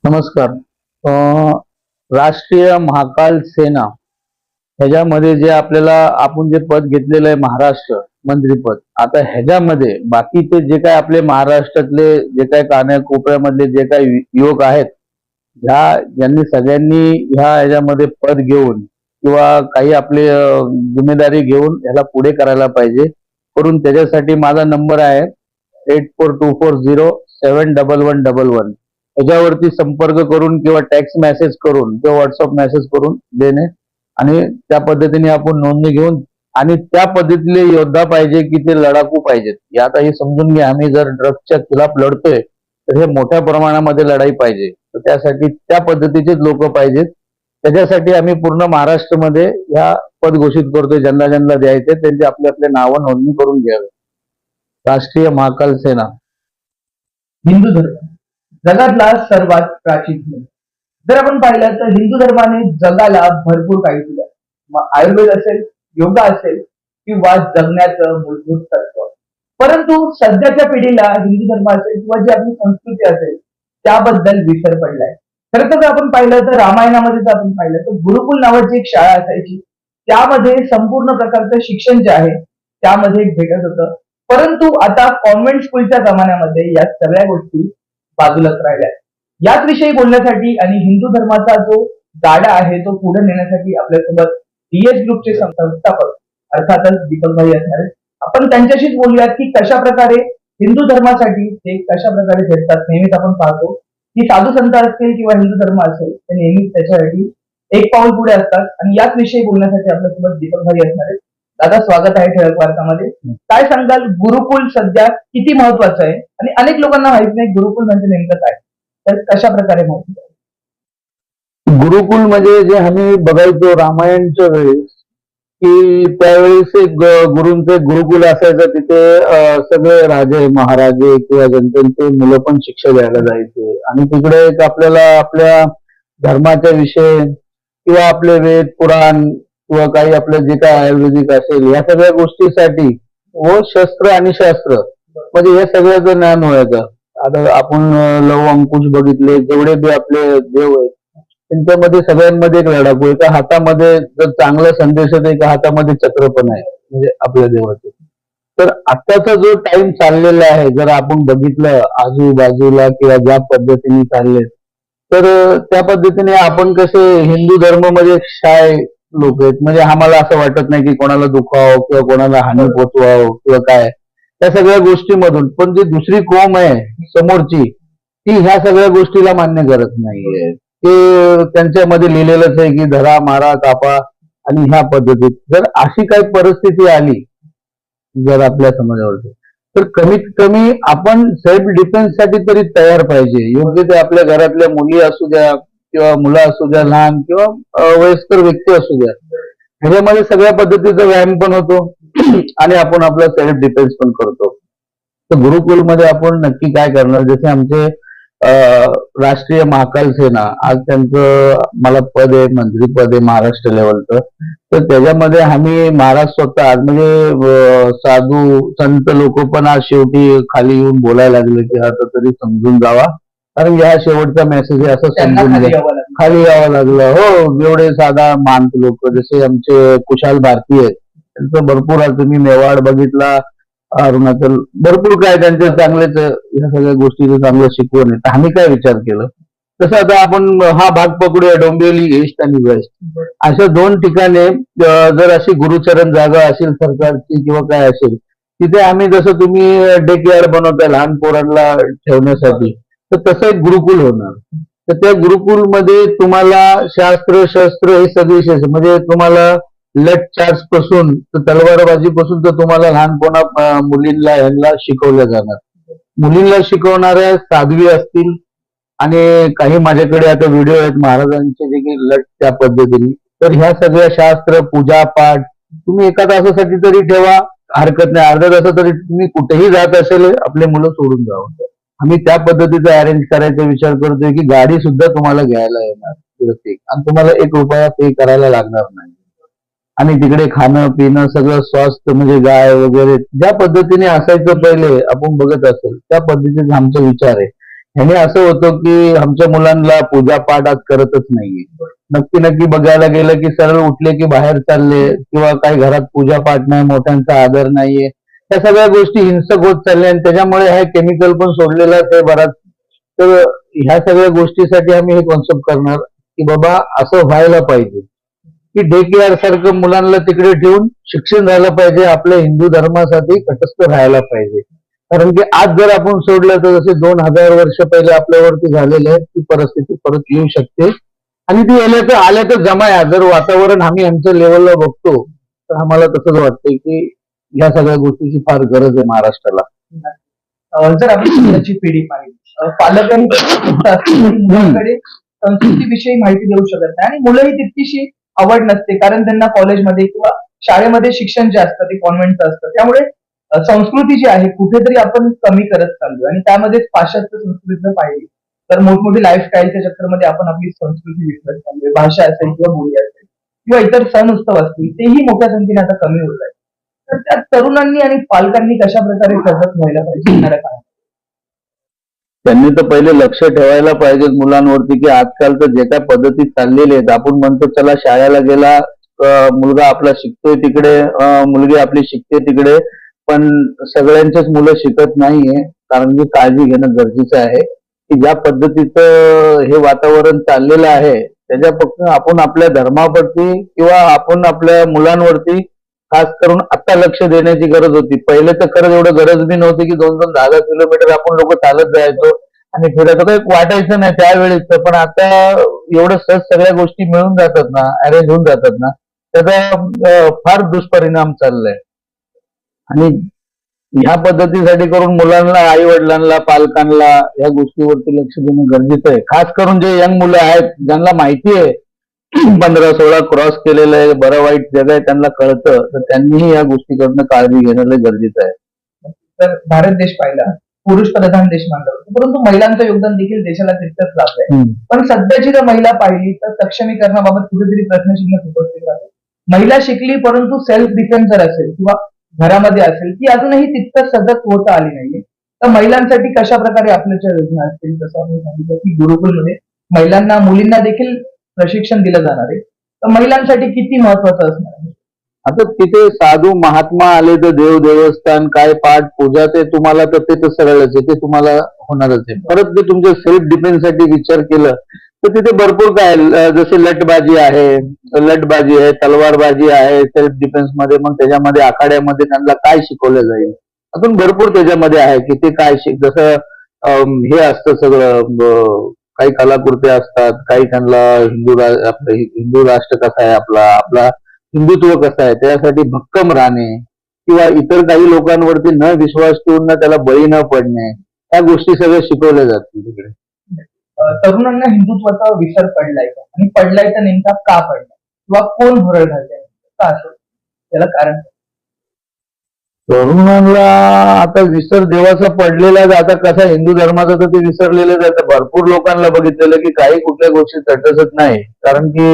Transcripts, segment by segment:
नमस्कार. राष्ट्रीय महाकाल सेना ह्याच्यामध्ये जे आपल्याला आपण जे पद घेतलेलं आहे महाराष्ट्र मंत्रीपद, आता ह्याच्यामध्ये बाकीचे जे काय आपले महाराष्ट्रातले जे काय कानाकोपऱ्यामधले जे काय युवक आहेत, ज्यांनी सगळ्यांनी ह्याच्यामध्ये पद घेऊन किंवा काही आपले जिम्मेदारी घेऊन ह्याला पुढे करायला पाहिजे. करून त्याच्यासाठी माझा नंबर आहे 8424071111. याच्यावरती संपर्क करून किंवा टेक्स्ट मेसेज करून किंवा व्हॉट्सअप मेसेज करून देणे आणि त्या पद्धतीने आपण नोंदणी घेऊन आणि त्या पद्धतीतले योद्धा पाहिजे की ते लढाकू पाहिजेत. आता हे समजून घ्या, आम्ही जर ड्रग्सच्या खिलाफ लढतोय तर हे मोठ्या प्रमाणामध्ये लढाई पाहिजे. तर त्यासाठी त्या पद्धतीचेच लोक पाहिजेत. त्याच्यासाठी आम्ही पूर्ण महाराष्ट्रामध्ये ह्या पद घोषित करतोय. ज्यांना ज्यांना द्यायचे त्यांची आपले आपले नावं नोंदणी करून घ्यावे. राष्ट्रीय महाकाल सेना. हिंदू धर्म जगातला सर्वात प्राचीन धर्म. जर आपण पाहिलं तर हिंदू धर्माने जगाला भरपूर काही दिलं. मग आयुर्वेद असेल, योगा असेल किंवा जगण्याचं मूलभूत तत्व. परंतु सध्याच्या पिढीला हिंदू धर्म असेल किंवा जी आपली संस्कृती असेल त्याबद्दल विसर पडलाय. खरं तर आपण पाहिलं तर रामायणामध्ये जर आपण पाहिलं तर गुरुकुल नावाची एक शाळा असायची. त्यामध्ये संपूर्ण प्रकारचं शिक्षण जे आहे त्यामध्ये भेटत होतं. परंतु आता कॉन्व्हेंट स्कूलच्या जमान्यामध्ये या सगळ्या गोष्टी बाजूलाच राहिल्या. याच विषयी बोलण्यासाठी आणि हिंदू धर्माचा जो गाडा आहे तो पुढे नेण्यासाठी आपल्यासोबत डीएस ग्रुपचे संस्थापक अर्थातच दीपक भाई असणार आहेत. आपण त्यांच्याशीच बोलूयात की कशा प्रकारे हिंदू धर्मासाठी ते कशा प्रकारे झटतात. नेहमीच आपण पाहतो की साधू संत असतील किंवा हिंदू धर्म असेल ते नेहमीच त्याच्यासाठी एक पाऊल पुढे असतात. आणि याच विषयी बोलण्यासाठी आपल्यासोबत दीपक भाई असणार आहेत. दादा, स्वागत आहे ठळक वार्तामध्ये. काय सांगाल, गुरुकुल सध्या किती महत्वाचं आहे आणि अनेक लोकांना माहित नाही गुरुकुल म्हणजे नेमकं काय, तर कशा प्रकारे महत्वाचं आहे? गुरुकुल म्हणजे जे आम्ही बघायचो रामायणच्या वेळेस की त्यावेळेस एक गुरूंचे गुरुकुल असायचं. तिथे सगळे राजे महाराजे किंवा जनतेचे मुलं पण शिक्षा द्यायला जायचे आणि तिकडे एक आपल्याला आपल्या धर्माच्या विषय किंवा आपले वेद पुराण किंवा काही आपलं जे काय आयुर्वेदिक असेल या सगळ्या गोष्टीसाठी व शस्त्र आणि शास्त्र म्हणजे हे सगळ्याचं ज्ञान व्हायचं. आता आपण लव अंकुश बघितले, जेवढे बी आपले देव आहेत त्यांच्यामध्ये सगळ्यांमध्ये एक लढाकू. एका हातामध्ये जर चांगला संदेश आहे, एका हातामध्ये चक्र पण आहे म्हणजे आपल्या देवाचे. तर आत्ताचा जो टाइम चाललेला आहे, जर आपण बघितलं आजूबाजूला किंवा ज्या पद्धतीने चालले तर त्या पद्धतीने आपण कसे हिंदू धर्मामध्ये शाय लोक आहेत. म्हणजे आम्हाला असं वाटत नाही की कोणाला दुखावं किंवा कोणाला हानी पोचवावं किंवा काय त्या सगळ्या गोष्टीमधून. पण जी दुसरी कोम आहे समोरची ती ह्या सगळ्या गोष्टीला मान्य करत नाहीये. ते त्यांच्यामध्ये लिहिलेलंच आहे की धरा मारा कापा. आणि ह्या पद्धतीत जर अशी काही परिस्थिती आली जर आपल्या समाजावरती तर कमीत कमी आपण सेल्फ डिफेन्स साठी तरी तयार पाहिजे. योग्य ते आपल्या घरातल्या मुली असू द्या किंवा मुलं असू द्या, लहान किंवा वयस्कर व्यक्ती असू द्या, ह्याच्यामध्ये सगळ्या पद्धतीचा व्यायाम पण होतो आणि आपण आपला सेल्फ डिफेन्स पण करतो. तर गुरुकुलमध्ये आपण नक्की काय करणार, जसे आमचे राष्ट्रीय महाकाल सेना आज त्यांचं मला पद आहे, मंत्रीपद आहे महाराष्ट्र लेवलचं. तर त्याच्यामध्ये आम्ही महाराज स्वतः आज म्हणजे साधू संत लोक पण आज शेवटी खाली येऊन बोलायला लागले की आता तरी समजून जावा, कारण या शेवटचा मेसेज आहे असं समजून घ्या. खाली यावं लागलं. हो, एवढे साधा मानत लोक जसे आमचे कुशाल भारती आहेत त्यांचं भरपूर, आज तुम्ही मेवाड बघितला, अरुणाचल, भरपूर काय त्यांचे चांगलेच या सगळ्या गोष्टीचं चांगलं शिकवण आहे. तर आम्ही काय विचार केलं, तसं आता आपण हा भाग पकडूया डोंबिवली ईस्ट आणि वेस्ट, अशा दोन ठिकाणी जर अशी गुरुचरण जागा असेल सरकारची किंवा काय असेल तिथे आम्ही जसं तुम्ही डे केअर बनवताय लहान पोरांना ठेवण्यासाठी, तर तसं एक गुरुकुल होणार. तर त्या गुरुकुलमध्ये तुम्हाला शास्त्र शस्त्र हे सगळे म्हणजे तुम्हाला लट चार्ज पासून तर तलवारबाजी पासून तर तुम्हाला लहानपणा मुलींना ह्यांना शिकवल्या जाणार. मुलींना शिकवणाऱ्या साध्वी असतील आणि काही माझ्याकडे आता व्हिडिओ आहेत महाराजांचे देखील लट त्या पद्धतीने. तर ह्या सगळ्या शास्त्र पूजा पाठ तुम्ही एका तासासाठी तरी ठेवा, हरकत नाही. अर्ध्या तासात तरी तुम्ही कुठेही जात असेल आपले मुलं सोडून जावं. आम्ही त्या पद्धतीचा अरेंज करायचा विचार करतोय की गाडी सुद्धा तुम्हाला घ्यायला येणार आणि तुम्हाला ₹1 पे करायला लागणार नाही. आणि तिकडे खाणं पिणं सगळं स्वस्त म्हणजे गाय वगैरे ज्या पद्धतीने असायचं पहिले आपण बघत असेल त्या पद्धतीचा आमचा विचार आहे ह्याने असं होतं की आमच्या मुलांना पूजा पाठ आज करतच नाहीये. नक्की नक्की बघायला गेलं की सरळ उठले की बाहेर चालले किंवा काही घरात पूजा पाठ नाही, मोठ्यांचा आदर नाहीये. त्या सगळ्या गोष्टी हिंसक होत चालल्या आणि त्याच्यामुळे हा केमिकल पण सोडलेलाच आहे बराच. तर ह्या सगळ्या गोष्टीसाठी आम्ही हे कॉन्सेप्ट करणार की बाबा असं व्हायला पाहिजे की डे केअर सारखं मुलांना तिकडे ठेवून शिक्षण झालं पाहिजे, आपल्या हिंदू धर्मासाठी तटस्थ राहायला पाहिजे. कारण की आज जर आपण सोडलं तर जसे 2000 वर्ष पहिले आपल्यावरती झालेले आहे ती परिस्थिती परत येऊ शकते आणि ती आल्याचं जमा आहे. जर वातावरण आम्ही आमच्या लेवलला बघतो तर आम्हाला तसंच वाटतंय की या सगळ्या गोष्टीची फार गरज आहे महाराष्ट्राला. जर आपण सध्याची पिढी पाहिली, पालकही मुलांकडे संस्कृतीविषयी माहिती देऊ शकत नाही आणि मुलंही तितकीशी आवड नसते, कारण त्यांना कॉलेजमध्ये किंवा शाळेमध्ये शिक्षण जे असतं ते कॉन्व्हेंटचं असतं. त्यामुळे संस्कृती जी आहे कुठेतरी आपण कमी करत चाललोय आणि त्यामध्येच पाश्चात्य संस्कृती जर पाहिली तर मोठमोठी लाईफस्टाईलच्या चक्करमध्ये आपण आपली संस्कृती विसरत चाललोय. भाषा असेल किंवा बोली असेल किंवा इतर सण उत्सव असतील तेही मोठ्या संख्येने आता कमी होत आहेत. तर त्या तरुणांनी आणि पालकांनी कशा प्रकारे सजग व्हायला पाहिजे येणाऱ्या काळात? त्यांनी तर पहिले लक्ष ठेवायला पाहिजे मुलांवरती की आजकाल तर जे काय पद्धती चाललेल्या आहेत. आपण म्हणतो चला शाळेला गेला मुलगा आपला शिकतोय तिकडे, मुलगी आपली शिकते तिकडे, पण सगळ्यांचेच मुलं शिकत नाहीये. कारण की काळजी घेणं गरजेचं आहे की ज्या पद्धतीचं हे वातावरण चाललेलं आहे त्याच्यापासून आपण आपल्या धर्मावरती किंवा आपण आपल्या मुलांवरती खास करून आता लक्ष देण्याची गरज होती. पहिले तर खरंच एवढं गरज बी नव्हती की 2-2, 10-10 किलोमीटर आपण लोक चालत जायचो आणि फिरायचो, काही वाटायचं नाही त्यावेळेस. पण आता एवढं सहज सगळ्या गोष्टी मिळून जातात ना, अरेंज होऊन जातात ना, त्याचा फार दुष्परिणाम चाललाय. आणि ह्या पद्धतीसाठी करून मुलांना, आई वडिलांना, पालकांना या गोष्टीवरती लक्ष देणं गरजेचं आहे. खास करून जे यंग मुलं आहेत ज्यांना माहिती आहे 15-16 क्रॉस केलेलं आहे, बरं वाईट जग आहे, त्यांना कळतं, तर त्यांनीही या गोष्टीकडनं काळजी घेणं लय गरजेचं आहे. तर भारत देश पाहिला पुरुष प्रधान देश मानला जातो, परंतु महिलांचं योगदान देखील देशाला तितकंच लाभलंय. पण सध्याची जर महिला पाहिली तर सक्षमीकरणाबाबत कुठेतरी प्रश्नचिन्ह उपस्थित राहते. महिला शिकली परंतु सेल्फ डिफेन्स जर असेल किंवा घरामध्ये असेल ती अजूनही तितकं सजग होता आली नाहीये. तर महिलांसाठी कशा प्रकारे आपल्याच्या योजना असतील, जसं आपण सांगितलं की गुरुकुलमध्ये महिलांना, मुलींना देखील प्रशिक्षण दिलं जाणार आहे, तर महिलांसाठी किती महत्वाचं असणार आहे? आता तिथे साधू महात्मा आले तर देव देवस्थान काय पाठ पूजा ते तुम्हाला तर ते तर सरळच आहे, ते तुम्हाला होणारच आहे. परत ते तुमच्या सेल्फ डिफेन्ससाठी विचार केलं तर तिथे भरपूर काय जसे लटबाजी आहे, तलवारबाजी आहे सेल्फ डिफेन्स मध्ये. मग त्याच्यामध्ये आखाड्यामध्ये त्यांना काय शिकवलं जाईल, अजून भरपूर त्याच्यामध्ये आहे की ते काय जसं हे असतं सगळं, काही कलाकृती असतात, काही त्यांना आपलं हिंदू राष्ट्र कसा आहे, आपला आपला हिंदुत्व कसं आहे त्यासाठी भक्कम राहणे किंवा इतर काही लोकांवरती न विश्वास ठेवून ना त्याला बळी न पडणे, या गोष्टी सगळ्या शिकवल्या जातील तिकडे. तरुणांना हिंदुत्वाचा विसर पडलाय का, आणि पडलाय तर नेमका का पडलाय किंवा कोण भरळ घालतंय का असं, त्याला कारण? तरुणांना आता विसर देवाचा पडलेला आहे. आता कसा हिंदू धर्माचा तर ते विसरलेलं जातं. भरपूर लोकांना बघितलेलं की काही कुठल्या गोष्टी तटसत नाही, कारण की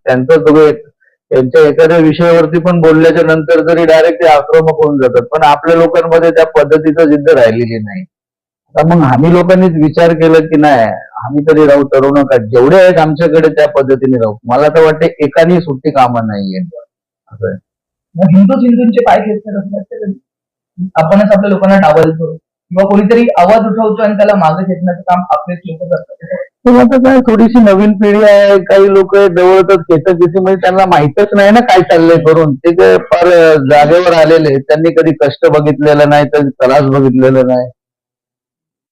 त्यांचं सगळं त्यांच्या एखाद्या विषयावरती पण बोलल्याच्या नंतर तरी डायरेक्ट ते आक्रमक होऊन जातात. पण आपल्या लोकांमध्ये त्या पद्धतीचं जिद्द राहिलेली नाही. आता मग आम्ही लोकांनीच विचार केला की नाही, आम्ही तरी राहू तरुण का, जेवढे आहेत आमच्याकडे त्या पद्धतीने राहू. मला तर वाटते एकानी सुट्टी कामा नाहीये असं आहे. हिंदूंचे पाय खेचण्यात असं वाटतं कधी? आपणच आपल्या लोकांना डावलतो किंवा कोणीतरी आवाज उठवतो आणि त्याला मागे खेचण्याचं काम आपलेच लोक करतात. तर आता काय थोडीशी नवीन पिढी आहे, काही लोक जवळच खेचत म्हणजे त्यांना माहितच नाही ना काय चाललंय करून. ते काय फार जागेवर आलेले, त्यांनी कधी कष्ट बघितलेलं नाही, कधी त्रास बघितलेला नाही.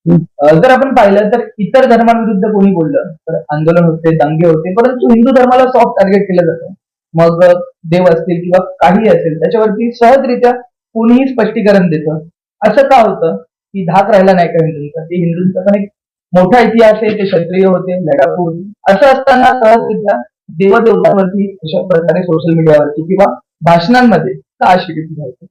जर आपण पाहिलं तर इतर धर्मांविरुद्ध कोणी बोललं तर आंदोलन होते, दंगे होते, परंतु हिंदू धर्माला सॉफ्ट टार्गेट केलं जातं. मग देव असतील किंवा काही असेल त्याच्यावरती सहजरित्या कोणीही स्पष्टीकरण देतं. असं का होतं की धाक राहिला नाही का हिंदूंचा? ते हिंदूंचा पण एक मोठा इतिहास आहे, ते क्षत्रिय होते, लढाकू होते. असं असताना सहजरित्या देवदेवतांवरती अशा प्रकारे सोशल मीडियावरती किंवा भाषणांमध्ये का शिकत जायचं?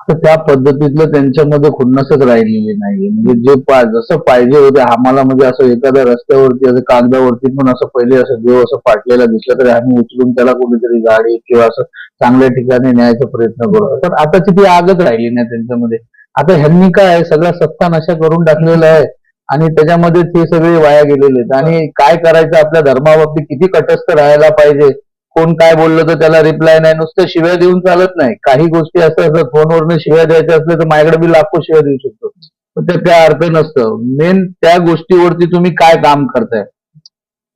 तर त्या पद्धतीतलं त्यांच्यामध्ये खुन्नसच राहिलेली नाही. म्हणजे जे जसं पाहिजे होते आम्हाला, म्हणजे असं एखाद्या रस्त्यावरती असं कागदावरती पण असं पहिले असं देव असं फाटलेला दिसलं तरी आम्ही उचलून त्याला कुठेतरी गाडी किंवा असं चांगल्या ठिकाणी न्यायचा प्रयत्न करतो. तर आताची ती आगच राहिली नाही त्यांच्यामध्ये. आता ह्यांनी काय सगळा सत्ता नशा करून टाकलेला आहे आणि त्याच्यामध्येच हे सगळे वाया गेलेले आहेत. आणि काय करायचं आपल्या धर्माबाबतीत किती तटस्थ राहायला पाहिजे. कोण काय बोललं तर त्याला रिप्लाय नाही, नुसतं शिव्या देऊन चालत नाही. काही गोष्टी असं असं फोनवरनं शिव्या द्यायच्या असल्या तर माझ्याकडे मी लाखो शिव्या देऊ शकतो, पण ते काय अर्थ नसतं. मेन त्या गोष्टीवरती तुम्ही काय काम करताय,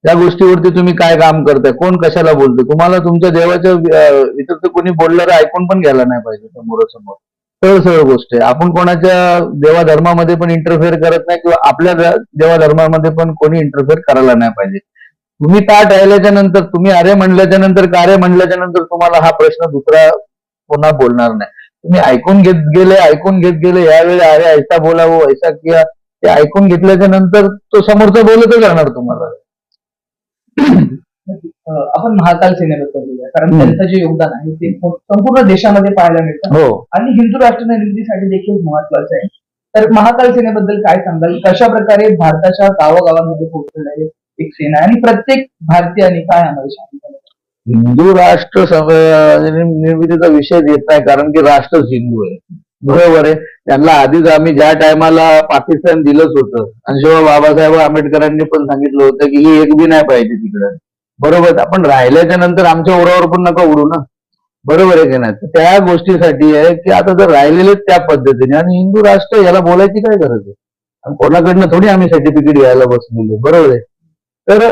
त्या गोष्टीवरती तुम्ही काय काम करताय, कोण कशाला बोलतो. तुम्हाला तुमच्या देवाच्या इथं तर कोणी बोलणारं ऐकून पण घ्यायला नाही पाहिजे समोरासमोर. सरळ सरळ गोष्ट आहे. आपण कोणाच्या देवा धर्मामध्ये पण इंटरफेअर करत नाही किंवा आपल्या देवा धर्मामध्ये पण कोणी इंटरफेअर करायला नाही पाहिजे. तुम्ही ताट राहिल्याच्या नंतर, तुम्ही अरे म्हणल्याच्या नंतर, कार्य म्हणल्याच्या नंतर तुम्हाला हा प्रश्न दुसरा पुन्हा बोलणार नाही. तुम्ही ऐकून घेत गेले यावेळी अरे ऐसा बोला वो ऐसा किया, ते ऐकून घेतल्याच्या नंतर तो समोरचा बोलतच राहणार तुम्हाला. आपण महाकाल सेनेबद्दल बोलूया, कारण त्यांचं जे योगदान आहे ते संपूर्ण देशामध्ये पाहायला मिळतं हो, आणि हिंदू राष्ट्र निर्मितीसाठी देखील महत्वाचं आहे. तर महाकाल सेनेबद्दल काय सांगाल, कशा प्रकारे भारताच्या गावागावांमध्ये पोहोचलेलं आहे एक सेना आहे आणि प्रत्येक भारतीयाने काय आम्हाला सांगितलं? हिंदू राष्ट्र निर्मितीचा विषय येत नाही, कारण की राष्ट्रच हिंदू आहे. बरोबर आहे. त्यांना आधीच आम्ही ज्या टायमाला पाकिस्तान दिलंच होतं आणि जेव्हा बाबासाहेब आंबेडकरांनी पण सांगितलं होतं की ही एक बी नाही पाहिजे तिकडं. बरोबर. आपण राहिल्याच्या नंतर आमच्या उरावर पण नका उडू ना. बरोबर आहे की नाही. तर त्या गोष्टीसाठी आहे की आता जर राहिलेलेच त्या पद्धतीने आणि हिंदू राष्ट्र याला बोलायची काय गरज आहे. आणि कोणाकडनं थोडी आम्ही सर्टिफिकेट घ्यायला बसलेले. बरोबर आहे. तर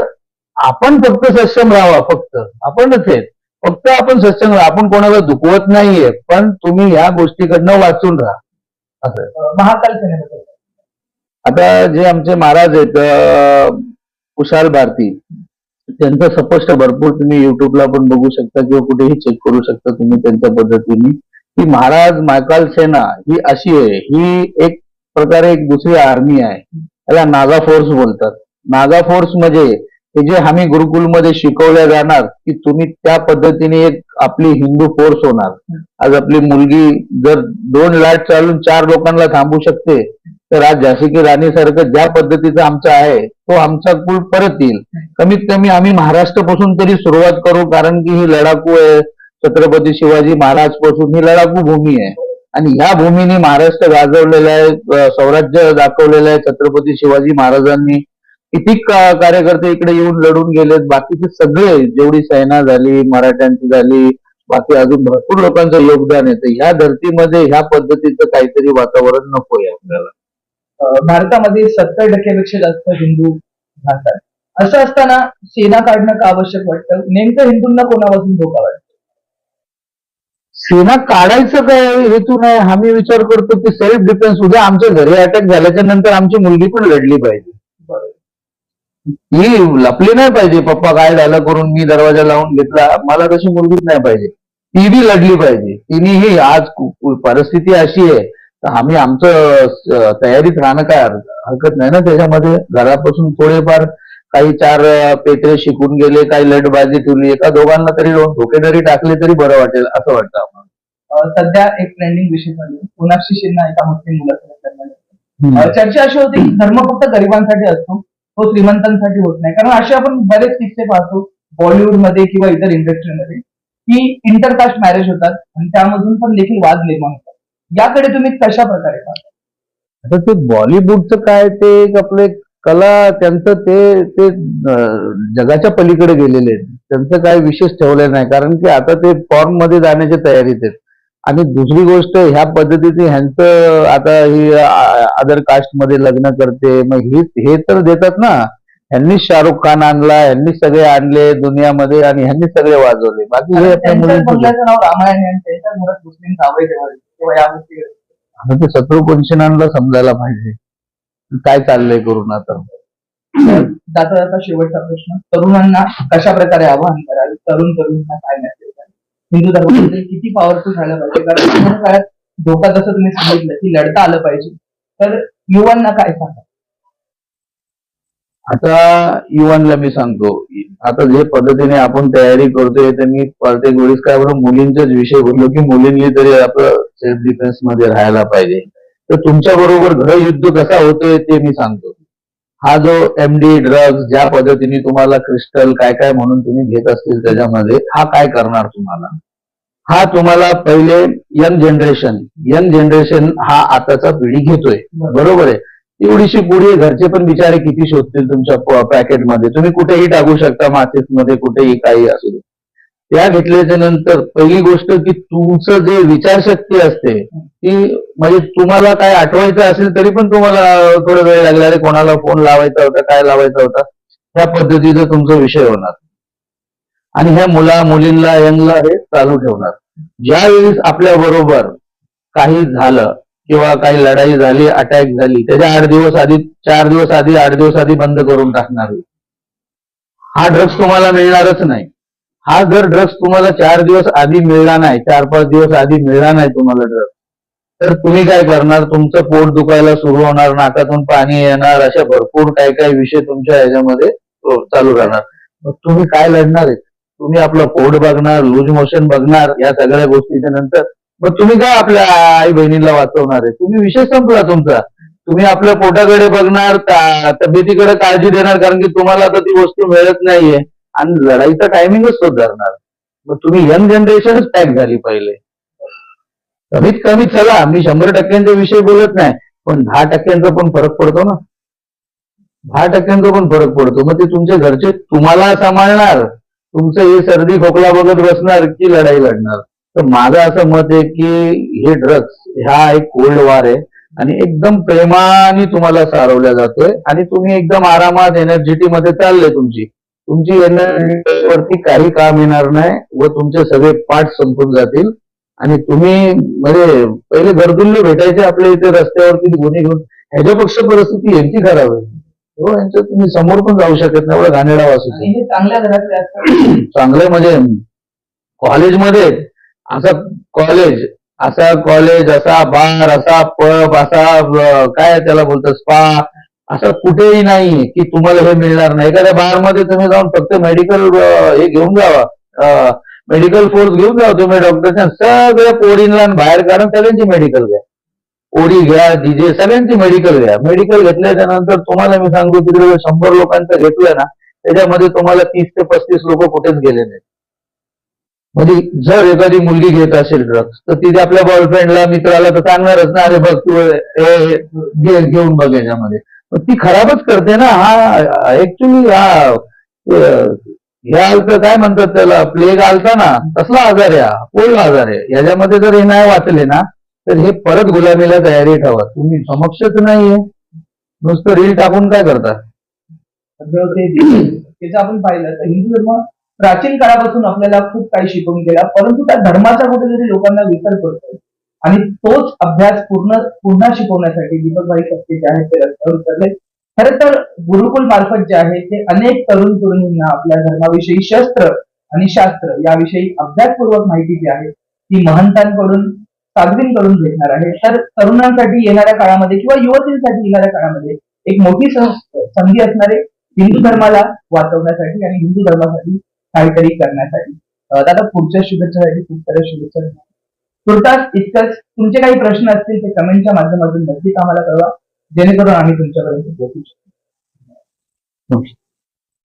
आपण फक्त सक्षम राहावा, फक्त आपणच आहे. फक्त आपण सक्षम राहा. आपण कोणाला दुखवत नाहीये, पण तुम्ही ह्या गोष्टीकडनं वाचून राहा असं आहे. महाकाल सेनेबद्दल आता जे आमचे महाराज आहेत कुशाल भारती, त्यांचं स्पष्ट भरपूर तुम्ही युट्यूबला पण बघू शकता किंवा कुठेही चेक करू शकता तुम्ही त्यांच्या पद्धतीने की महाराज महाकाल सेना ही अशी आहे, ही एक प्रकारे एक दुसरी आर्मी आहे. त्याला नागा फोर्स बोलतात. नागा फोर्स म्हणजे हे जे आम्ही गुरुकुलमध्ये शिकवल्या जाणार की तुम्ही त्या पद्धतीने एक आपली हिंदू फोर्स होणार. आज आपली मुलगी जर 2 लाट चालून 4 लोकांना थांबू शकते, तर आज झाशी की राणी सारखं ज्या पद्धतीचं आमचं आहे तो आमचा कुल परत येईल. कमीत कमी आम्ही महाराष्ट्रापासून तरी सुरुवात करू, कारण की ही लढाकू आहे. छत्रपती शिवाजी महाराज पासून ही लढाकू भूमी आहे आणि ह्या भूमीने महाराष्ट्र गाजवलेलं आहे, स्वराज्य दाखवलेलं आहे. छत्रपती शिवाजी महाराजांनी किती कार्यकर्ते इकडे येऊन लढून गेलेत. बाकीचे सगळे जेवढी सेना झाली, मराठ्यांची झाली, बाकी अजून भरपूर लोकांचं योगदान येतं. ह्या धर्तीमध्ये ह्या पद्धतीचं काहीतरी वातावरण नकोय आपल्याला. भारतामध्ये 70% जास्त हिंदू राहतात. असं असताना सेना काढणं का आवश्यक वाटतं? नेमकं हिंदूंना कोणापासून धोका वाटतो? सेना काढायचं काय हेतू नाही. आम्ही विचार करतो की सेल्फ डिफेन्स. उद्या आमच्या घरी अटॅक झाल्याच्या नंतर आमची मुलगी पण लढली पाहिजे. ही लपली नाही पाहिजे. पप्पा काय झालं करून मी दरवाजा लावून घेतला, मला तशी मुलगीच नाही पाहिजे. ती बी लढली पाहिजे. तिनेही आज परिस्थिती अशी आहे तर आम्ही आमचं तयारीत राहणं काय हरकत नाही ना त्याच्यामध्ये. घरापासून थोडेफार काही 4 पेत्रे शिकून गेले, काही लढबाजी ठेवली, एका दोघांना तरी 2 ठोकेदरी टाकले तरी बरं वाटेल असं वाटतं आम्हाला. सध्या एक ट्रेंडिंग विषय चालू आहे, सोनाक्षी सिन्हा एका मुस्लिम मुलासोबत चर्चा अशी होती की धर्म फक्त गरिबांसाठी असतो, तो श्रीमंतांसाठी होत नाही. कारण असे आपण बरेच किस्से पाहतो बॉलिवूडमध्ये किंवा इतर इंडस्ट्रीमध्ये की इंटरकास्ट मॅरेज होतात आणि त्यामधून पण देखील वाद निर्माण होतात. याकडे तुम्ही कशा प्रकारे पाहता? आता ते बॉलिवूडचं काय, ते एक आपले कला त्यांचं ते जगाच्या पलीकडे गेलेले आहेत. त्यांचं काय विशेष ठेवलं नाही, कारण की आता ते फॉर्म मध्ये जाण्याच्या तयारीत आहेत. आणि दुसरी गोष्ट ह्या पद्धतीने ह्यांचं आता ही अदर कास्ट मध्ये लग्न करते, मग हे तर देतात ना. ह्यांनीच शाहरुख खान आणला, ह्यांनीच सगळे आणले दुनियामध्ये आणि ह्यांनीच सगळे वाजवले. बाकी हे आपल्या मुलींचं नाव रामायण आहे, त्यांच्या घरात मुस्लिम जावई किंवा या गोष्टी आता ते शत्रुघ्नांना समजायला पाहिजे काय चाललंय करून आता. जाता जाता शेवटचा प्रश्न, तरुणांना कशा प्रकारे आवाहन कराल? तरुणांना काय मेसेज द्याल? हिंदू धर्माबद्दल किती पॉवरफुल झालं पाहिजे? कारण काळात धोका जसं तुम्ही सांगितलं की लढता आलं पाहिजे, तर युवांना काय सांगा? आता युवांना मी सांगतो, आता जे पद्धतीने आपण तयारी करतोय तर मी प्रत्येक वेळेस काय बरं मुलींचाच विषय बोललो की मुलींनी तरी आपलं सेल्फ डिफेन्स मध्ये राहायला पाहिजे. तर तुमच्या बरोबर गृहयुद्ध कसा होतोय ते मी सांगतो. हा जो MD ड्रग्ज ज्या पद्धतीने तुम्हाला क्रिस्टल काय काय म्हणून तुम्ही घेत असतील त्याच्यामध्ये, हा काय करणार तुम्हाला? हा तुम्हाला पहिले यंग जनरेशन हा आताचा पिढी घेतोय, बरोबर आहे. एवढीशी पुढे घरचे पण बिचारे किती शोधतील तुमच्या पॅकेटमध्ये, तुम्ही कुठेही टाकू शकता, माचीसमध्ये कुठेही काही असू दे. त्या घेतल्याच्या नंतर पहिली गोष्ट की तुमचं जे विचारशक्ती असते ती, म्हणजे तुम्हाला काय आठवायचं असेल तरी पण तुम्हाला थोडा वेळ लागला, अरे कोणाला फोन लावायचा होता, काय लावायचा होता, त्या पद्धतीचा तुमचा विषय होणार. आणि ह्या मुलींना यंगला हे चालू ठेवणार. ज्यावेळेस आपल्या बरोबर काही झालं किंवा काही लढाई झाली, अटॅक झाली, त्याच्या 8 दिवस आधी, 4 दिवस आधी, 8 दिवस आधी बंद करून टाकणार. हा ड्रग्स तुम्हाला मिळणारच नाही. हा जर ड्रग्स तुम्हाला 4 दिवस आधी मिळला नाही, 4-5 दिवस आधी मिळला नाही तुम्हाला ड्रग्स, तर तुम्ही काय करणार, तुमचं पोट दुखायला सुरू होणार, नाकातून पाणी येणार, अशा भरपूर काय काय विषय तुमच्या ह्याच्यामध्ये चालू राहणार. मग तुम्ही काय लढणार आहे? तुम्ही आपलं पोट बघणार, लूज मोशन बघणार, या सगळ्या गोष्टीच्या नंतर मग तुम्ही काय आपल्या आई बहिणीला वाचवणार आहे? तुम्ही विषय संपला तुमचा. तुम्ही आपल्या पोटाकडे बघणार, तब्येतीकडे काळजी देणार, कारण की तुम्हाला आता ती वस्तू मिळत नाहीये आणि लढाईचा टायमिंगच तो धरणार. मग तुम्ही यंग जनरेशनच पॅक झाली पहिले. कमीत कमी चला, मी 100% विषय बोलत नाही, पण 10% पण फरक पडतो ना. 10% पण फरक पडतो. मग ते तुमच्या घरचे तुम्हाला सांभाळणार, तुमचं हे सर्दी खोकला बघत बसणार की लढाई लढणार. तर माझं असं मत आहे की हे ड्रग्स हा एक कोल्ड वॉर आहे आणि एकदम प्रेमाने तुम्हाला सारवल्या जातोय आणि तुम्ही एकदम आरामात एनर्जिटी मध्ये चालले. तुमची एनर्जीवरती काही काम येणार नाही व तुमचे सगळे पाठ संपून जातील आणि तुम्ही म्हणजे पहिले गरजुल्ले भेटायचे आपल्या इथे रस्त्यावरती गुन्हे घेऊन, ह्याच्यापेक्षा परिस्थिती यांची खराब आहे. हो, यांच्या तुम्ही समोर पण जाऊ शकत नाही, एवढा घाणेरडा वास होतो. हे चांगल्या घरातले असतात. चांगलं म्हणजे कॉलेजमध्ये कॉलेज असा बार, असा पब, असा काय त्याला बोलतात स्पा, असं कुठेही नाही की तुम्हाला हे मिळणार नाही. एखाद्या बार मध्ये तुम्ही जाऊन फक्त मेडिकल हे घेऊन जावा, मेडिकल फोर्स घेऊन जावा तुम्ही, डॉक्टरच्या सगळ्या पोरींना बाहेर काढून सगळ्यांची मेडिकल घ्या, ओडी घ्या, डीजे, सगळ्यांची मेडिकल घ्या. मेडिकल घेतल्याच्या नंतर तुम्हाला मी सांगतो, तिकडे 100 लोकांचं घेतलं ना, त्याच्यामध्ये तुम्हाला 30 ते 35 लोक कुठेच गेले नाहीत. म्हणजे जर एखादी मुलगी घेत असेल ड्रग्स तर ती आपल्या बॉयफ्रेंडला, मित्राला तर सांगणारच ना, अरे बघ तू घेऊन बघ याच्यामध्ये. पण ती खराबच करते ना. हा ऍक्च्युली हे आलतं, काय म्हणतात त्याला, प्लेग आलता ना, तसला आजार आहे हा, कोल्ड आजार आहे. याच्यामध्ये जर हे नाही वाचले ना तर हे परत गुलामीला तयारी ठेवा. तुम्ही समक्षच नाहीये, नुसतं रील टाकून काय करता? त्याचं आपण पाहिलं तर हिंदू धर्म प्राचीन काळापासून आपल्याला खूप काही शिकवून गेला, परंतु त्या धर्माचा कुठेतरी लोकांना विसर पडतोय आणि तोच अभ्यास पुन्हा शिकवण्यासाठी दीपकभाई सत्ते जे आहेत ते रस्त्यावर उतरले. खरं तर गुरुकुल मार्फत जे आहे ते अनेक तरुण तरुणींना आपल्या धर्माविषयी शस्त्र आणि शास्त्र याविषयी अभ्यासपूर्वक माहिती जी आहे ती महंतांकडून, साध्वींकडून भेटणार आहे. तर तरुणांसाठी येणाऱ्या काळामध्ये किंवा युवतींसाठी येणाऱ्या काळामध्ये एक मोठी संधी असणारे हिंदू धर्माला वाचवण्यासाठी आणि हिंदू धर्मासाठी काहीतरी करण्यासाठी. दादा, पुढच्या शुभेच्छासाठी खूप साऱ्या शुभेच्छा. तुर्तास इतकंच. तुमचे काही प्रश्न असतील ते कमेंटच्या माध्यमातून नक्कीच आम्हाला कळवा, जेणेकरून आम्ही तुमच्यापर्यंत पोहोचू शकतो.